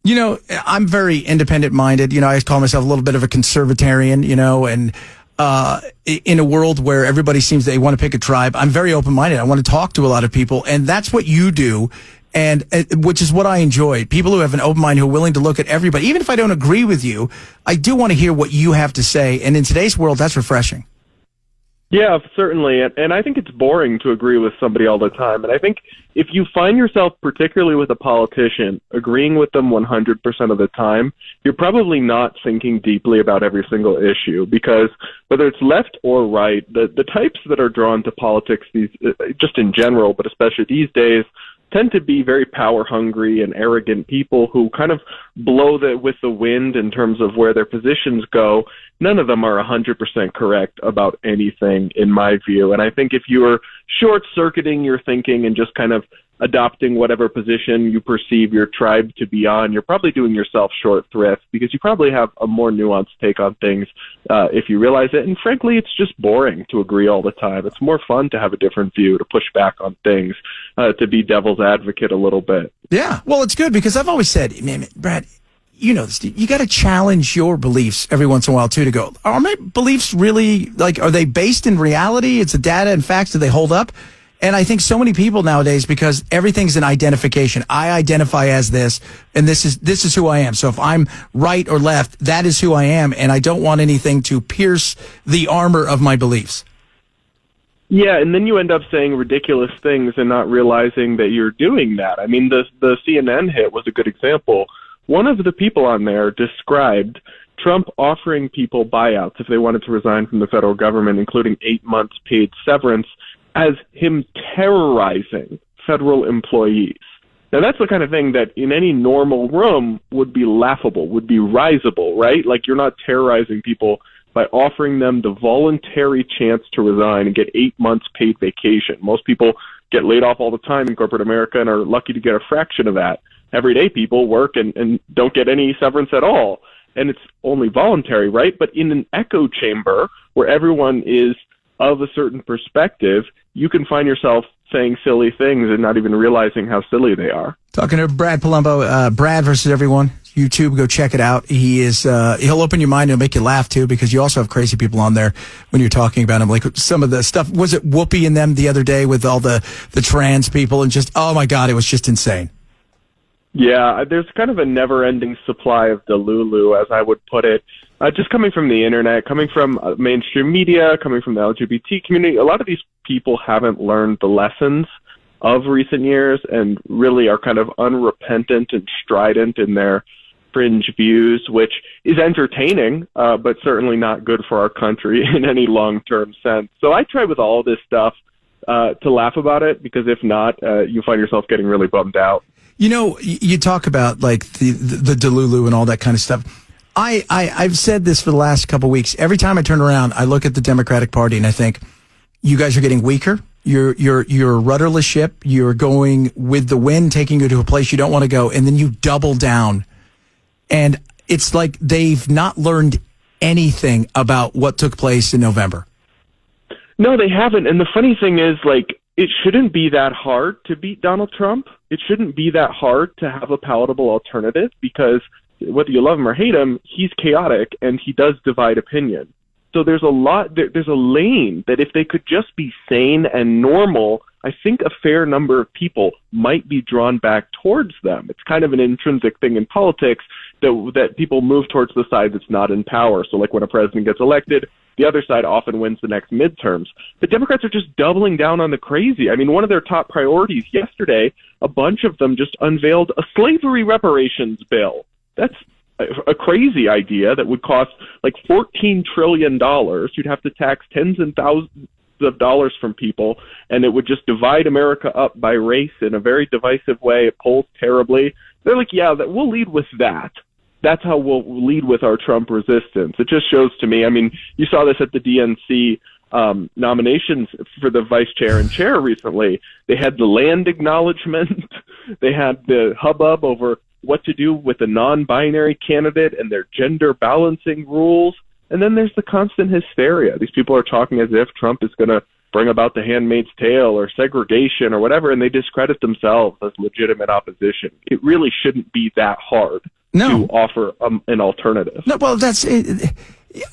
You know, I'm very independent-minded. You know, I call myself a little bit of a conservatarian, you know, and in a world where everybody seems they want to pick a tribe, I'm very open-minded. I want to talk to a lot of people, and that's what you do, and which is what I enjoy. People who have an open mind, who are willing to look at everybody. Even if I don't agree with you, I do want to hear what you have to say, and in today's world, that's refreshing. Yeah, certainly. And I think it's boring to agree with somebody all the time. And I think if you find yourself, particularly with a politician, agreeing with them 100% of the time, you're probably not thinking deeply about every single issue, because whether it's left or right, the types that are drawn to politics, just in general, but especially these days, tend to be very power-hungry and arrogant people who kind of blow with the wind in terms of where their positions go. None of them are 100% correct about anything, in my view. And I think if you are short-circuiting your thinking and just kind of adopting whatever position you perceive your tribe to be on, you're probably doing yourself short thrift, because you probably have a more nuanced take on things if you realize it. And frankly, it's just boring to agree all the time. It's more fun to have a different view, to push back on things, to be devil's advocate a little bit. Yeah, well, it's good, because I've always said, man, Brad, you know this, you got to challenge your beliefs every once in a while, too, to go, are my beliefs really, like, are they based in reality? It's the data and facts. Do they hold up? And I think so many people nowadays, because everything's an identification. I identify as this, and this is who I am. So if I'm right or left, that is who I am, and I don't want anything to pierce the armor of my beliefs. Yeah, and then you end up saying ridiculous things and not realizing that you're doing that. I mean, the CNN hit was a good example. One of the people on there described Trump offering people buyouts if they wanted to resign from the federal government, including 8 months paid severance, as him terrorizing federal employees. Now, that's the kind of thing that in any normal room would be laughable, would be risible, right? Like, you're not terrorizing people by offering them the voluntary chance to resign and get 8 months paid vacation. Most people get laid off all the time in corporate America and are lucky to get a fraction of that. Everyday people work and don't get any severance at all. And it's only voluntary, right? But in an echo chamber where everyone is of a certain perspective, you can find yourself saying silly things and not even realizing how silly they are. Talking to Brad Polumbo, Brad versus Everyone. YouTube, go check it out. He'll open your mind and make you laugh too, because you also have crazy people on there when you're talking about him. Like some of the stuff, was it Whoopi and them the other day with all the trans people, and just, oh my God, it was just insane. Yeah, there's kind of a never-ending supply of delulu, as I would put it. Just coming from the internet, coming from mainstream media, coming from the LGBT community, a lot of these people haven't learned the lessons of recent years and really are kind of unrepentant and strident in their fringe views, which is entertaining, but certainly not good for our country in any long-term sense. So I try with all this stuff to laugh about it, because if not, you find yourself getting really bummed out. You know, you talk about like the delulu and all that kind of stuff. I've said this for the last couple of weeks. Every time I turn around, I look at the Democratic Party and I think, you guys are getting weaker. You're a rudderless ship. You're going with the wind, taking you to a place you don't want to go, and then you double down. And it's like they've not learned anything about what took place in November. No, they haven't. And the funny thing is, like, it shouldn't be that hard to beat Donald Trump. It shouldn't be that hard to have a palatable alternative, because whether you love him or hate him, he's chaotic and he does divide opinion. So there's a lane that if they could just be sane and normal, I think a fair number of people might be drawn back towards them. It's kind of an intrinsic thing in politics that people move towards the side that's not in power. So like when a president gets elected, the other side often wins the next midterms. The Democrats are just doubling down on the crazy. I mean, one of their top priorities yesterday, a bunch of them just unveiled a slavery reparations bill. That's a crazy idea that would cost like $14 trillion. You'd have to tax tens and thousands of dollars from people, and it would just divide America up by race in a very divisive way. It polls terribly. They're like, yeah, we'll lead with that. That's how we'll lead with our Trump resistance. It just shows to me, I mean, you saw this at the DNC nominations for the vice chair and chair recently. They had the land acknowledgement. They had the hubbub over what to do with a non-binary candidate and their gender balancing rules. And then there's the constant hysteria. These people are talking as if Trump is going to bring about the Handmaid's Tale or segregation or whatever, and they discredit themselves as legitimate opposition. It really shouldn't be that hard to offer an alternative. No, well, that's it.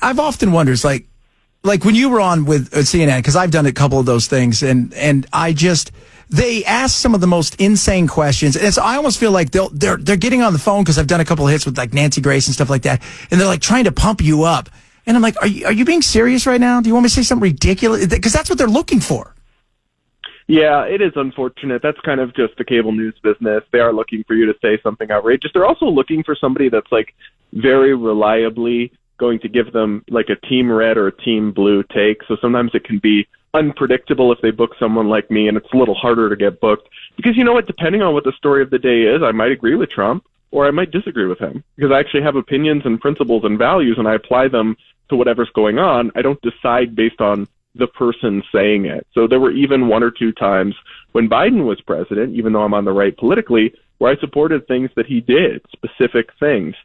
I've often wondered, like when you were on with CNN, because I've done a couple of those things, and I just, they ask some of the most insane questions, and I almost feel like they're getting on the phone, because I've done a couple of hits with like Nancy Grace and stuff like that, and they're like trying to pump you up, and I'm like, are you being serious right now? Do you want me to say something ridiculous? Because that's what they're looking for. Yeah, it is unfortunate. That's kind of just the cable news business. They are looking for you to say something outrageous. They're also looking for somebody that's like very reliably going to give them like a team red or a team blue take. So sometimes it can be unpredictable if they book someone like me, and it's a little harder to get booked because, you know what, depending on what the story of the day is, I might agree with Trump or I might disagree with him because I actually have opinions and principles and values, and I apply them to whatever's going on. I don't decide based on the person saying it. So there were even one or two times when Biden was president, even though I'm on the right politically, where I supported things that he did, specific things.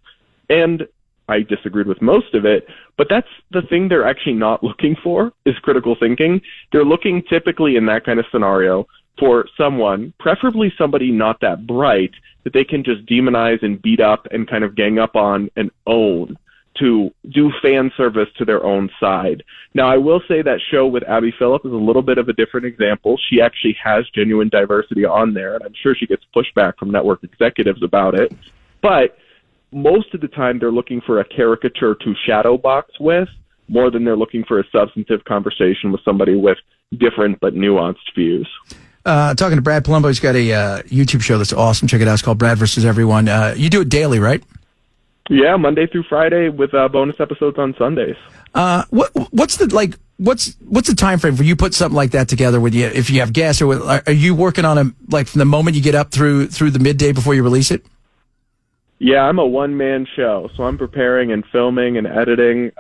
And I disagreed with most of it, but that's the thing they're actually not looking for is critical thinking. They're looking typically in that kind of scenario for someone, preferably somebody not that bright, that they can just demonize and beat up and kind of gang up on and own to do fan service to their own side. Now, I will say that show with Abby Phillip is a little bit of a different example. She actually has genuine diversity on there, and I'm sure she gets pushback from network executives about it. But most of the time, they're looking for a caricature to shadow box with more than they're looking for a substantive conversation with somebody with different but nuanced views. Talking to Brad Polumbo, he's got a YouTube show that's awesome. Check it out. It's called Brad versus Everyone. You do it daily, right? Yeah, Monday through Friday with bonus episodes on Sundays. What's the time frame for you put something like that together with you? If you have guests, or are you working on from the moment you get up through the midday before you release it? Yeah, I'm a one-man show, so I'm preparing and filming and editing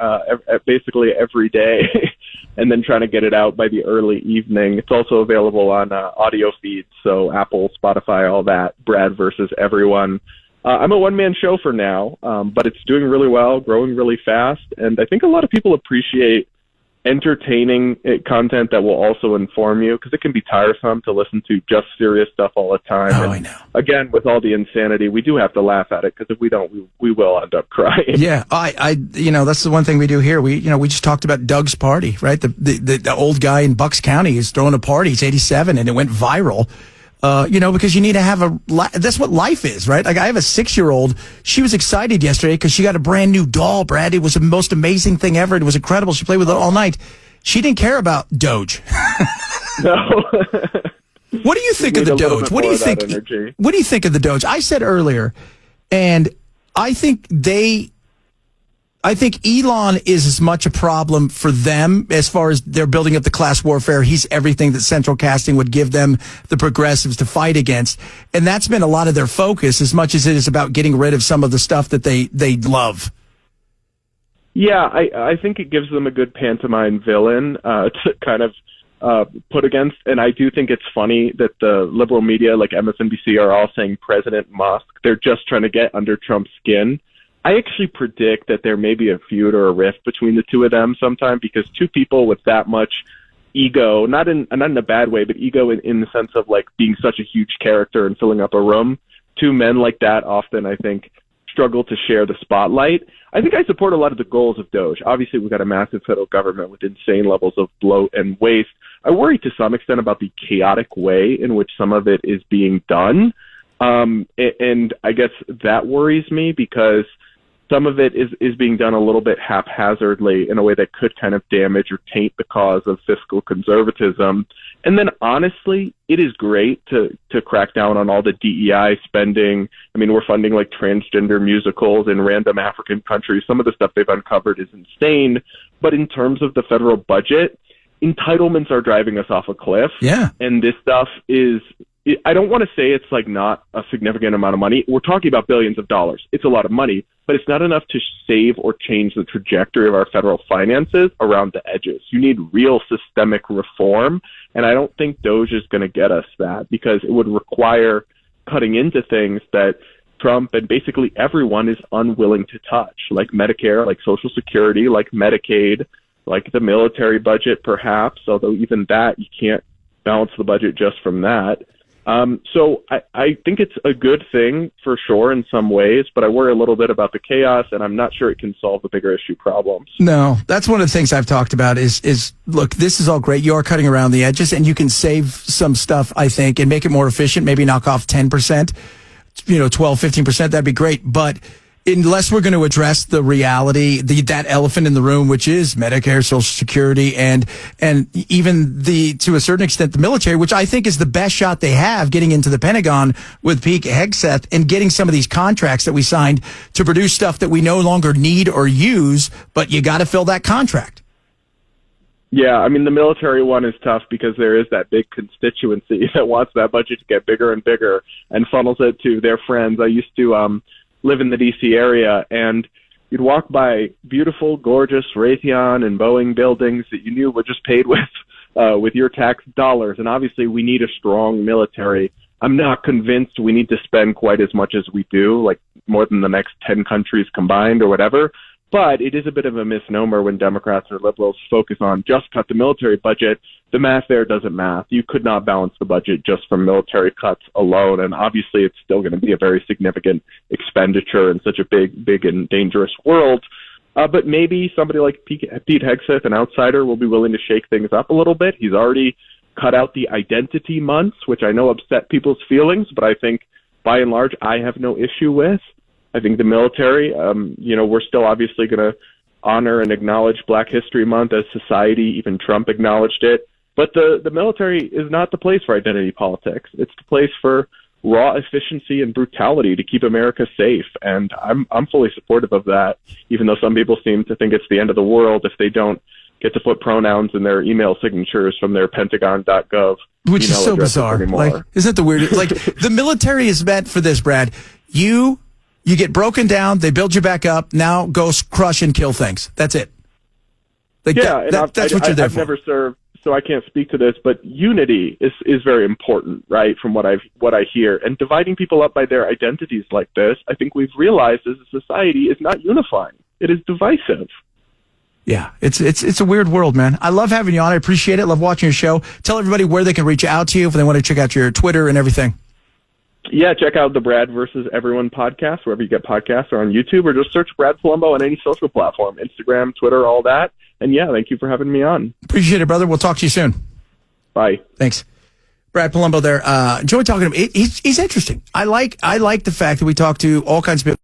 basically every day, and then trying to get it out by the early evening. It's also available on audio feeds, so Apple, Spotify, all that. Brad versus Everyone. I'm a one-man show for now, but it's doing really well, growing really fast, and I think a lot of people appreciate entertaining content that will also inform you, because it can be tiresome to listen to just serious stuff all the time. Oh, and I know. Again, with all the insanity, we do have to laugh at it, because if we don't, we will end up crying. Yeah, I that's the one thing we do here. We just talked about Doug's party, right? The old guy in Bucks County is throwing a party. He's 87, and it went viral. Because you need to have that's what life is, right? Like I have a 6-year-old. She was excited yesterday because she got a brand new doll, Brad. It was the most amazing thing ever. It was incredible. She played with it all night. She didn't care about DOGE. No. What do you think of the DOGE? What do you think? What do you think of the DOGE? I said earlier, and I think Elon is as much a problem for them as far as they're building up the class warfare. He's everything that central casting would give them, the progressives, to fight against. And that's been a lot of their focus, as much as it is about getting rid of some of the stuff that they love. Yeah, I think it gives them a good pantomime villain to kind of put against. And I do think it's funny that the liberal media like MSNBC are all saying President Musk. They're just trying to get under Trump's skin. I actually predict that there may be a feud or a rift between the two of them sometime, because two people with that much ego, not in a bad way, but ego in the sense of like being such a huge character and filling up a room, two men like that often, I think, struggle to share the spotlight. I think I support a lot of the goals of DOGE. Obviously, we've got a massive federal government with insane levels of bloat and waste. I worry to some extent about the chaotic way in which some of it is being done. And I guess that worries me, because some of it is being done a little bit haphazardly in a way that could kind of damage or taint the cause of fiscal conservatism. And then, honestly, it is great to crack down on all the DEI spending. I mean, we're funding like transgender musicals in random African countries. Some of the stuff they've uncovered is insane. But in terms of the federal budget, entitlements are driving us off a cliff. Yeah. And this stuff is, I don't want to say it's like not a significant amount of money. We're talking about billions of dollars. It's a lot of money, but it's not enough to save or change the trajectory of our federal finances around the edges. You need real systemic reform, and I don't think DOGE is going to get us that, because it would require cutting into things that Trump and basically everyone is unwilling to touch, like Medicare, like Social Security, like Medicaid. like the military budget, perhaps, although even that, you can't balance the budget just from that. So I think it's a good thing for sure in some ways, but I worry a little bit about the chaos, and I'm not sure it can solve the bigger issue problems. No, that's one of the things I've talked about is look, this is all great. You are cutting around the edges, and you can save some stuff, I think, and make it more efficient, maybe knock off 10%, 12, 15%. That'd be great. But unless we're going to address the reality, that elephant in the room, which is Medicare, Social Security, and even to a certain extent, the military, which I think is the best shot they have getting into the Pentagon with Pete Hegseth and getting some of these contracts that we signed to produce stuff that we no longer need or use, but you got to fill that contract. Yeah, I mean, the military one is tough because there is that big constituency that wants that budget to get bigger and bigger and funnels it to their friends. I used to live in the D.C. area, and you'd walk by beautiful, gorgeous Raytheon and Boeing buildings that you knew were just paid with your tax dollars. And obviously, we need a strong military. I'm not convinced we need to spend quite as much as we do, like more than the next 10 countries combined or whatever. But it is a bit of a misnomer when Democrats or liberals focus on just cut the military budget. The math there doesn't math. You could not balance the budget just from military cuts alone. And obviously, it's still going to be a very significant expenditure in such a big and dangerous world. But maybe somebody like Pete Hegseth, an outsider, will be willing to shake things up a little bit. He's already cut out the identity months, which I know upset people's feelings, but I think by and large, I have no issue with. I think the military, we're still obviously going to honor and acknowledge Black History Month as society. Even Trump acknowledged it. But the military is not the place for identity politics. It's the place for raw efficiency and brutality to keep America safe. And I'm fully supportive of that, even though some people seem to think it's the end of the world if they don't get to put pronouns in their email signatures from their Pentagon.gov. Which is so bizarre. Like, isn't that the weird? Like, the military is meant for this, Brad. You get broken down, they build you back up, now go crush and kill things. That's it. Like that's what you're there for. I've never served, so I can't speak to this, but unity is very important, right, from what I hear. And dividing people up by their identities like this, I think we've realized as a society is not unifying. It is divisive. Yeah, it's a weird world, man. I love having you on. I appreciate it. Love watching your show. Tell everybody where they can reach out to you if they want to check out your Twitter and everything. Yeah, check out the Brad versus Everyone podcast, wherever you get podcasts, or on YouTube, or just search Brad Polumbo on any social platform, Instagram, Twitter, all that. And yeah, thank you for having me on. Appreciate it, brother. We'll talk to you soon. Bye. Thanks. Brad Polumbo there. Enjoy talking to him. He's interesting. I like the fact that we talk to all kinds of people.